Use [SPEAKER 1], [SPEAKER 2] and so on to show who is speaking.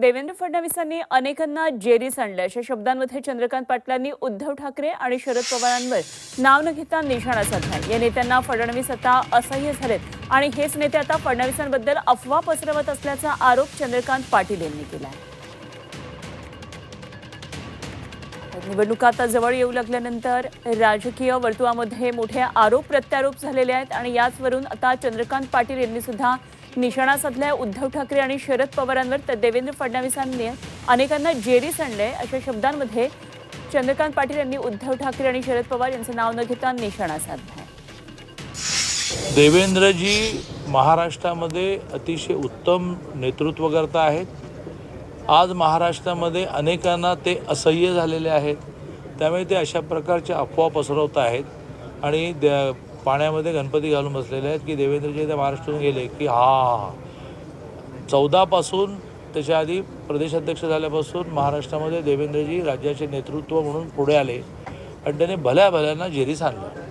[SPEAKER 1] देवेंद्र फडणवीसांनी अनेकांना जेरीस आणले अशा शब्दांमध्ये चंद्रकांत पाटलांनी उद्धव ठाकरे आणि शरद पवारांवर नाव न घेता निशाणा साधलाय। या नेत्यांना फडणवीस आता असह्य झालेत आणि हेच नेते आता फडणवीसांबद्दल अफवा पसरवत असल्याचा आरोप चंद्रकांत पाटील यांनी केला आहे। निवडणुका आता जवळ येऊ लागल्यानंतर राजकीय वर्तुळामध्ये मोठे आरोप प्रत्यारोप झालेले आहेत आणि याचवरून आता चंद्रकांत पाटील यांनी सुद्धा निशाणा साधलाय उद्धव ठाकरे आणि शरद पवारांवर। तर देवेंद्र फडणवीसांनी अनेकांना जेरीस आणले अशा शब्दांमध्ये चंद्रकांत पाटील यांनी उद्धव ठाकरे आणि शरद पवार यांचं नाव न घेता निशाणा साधलाय।
[SPEAKER 2] देवेंद्रजी महाराष्ट्रामध्ये अतिशय उत्तम नेतृत्वकर्ता आहेत। आज महाराष्ट्रामध्ये अनेकांना ते असह्य झालेले आहेत, त्यामुळे ते अशा प्रकारच्या अफवा पसरवत आहेत आणि पाण्यामध्ये गणपती घालून बसलेले आहेत की देवेंद्रजी त्या महाराष्ट्रातून गेले की 14 पासून त्याच्या आधी प्रदेशाध्यक्ष झाल्यापासून महाराष्ट्रामध्ये देवेंद्रजी राज्याचे नेतृत्व म्हणून पुढे आले आणि त्याने भल्या भल्यांना जेरीस आणलं।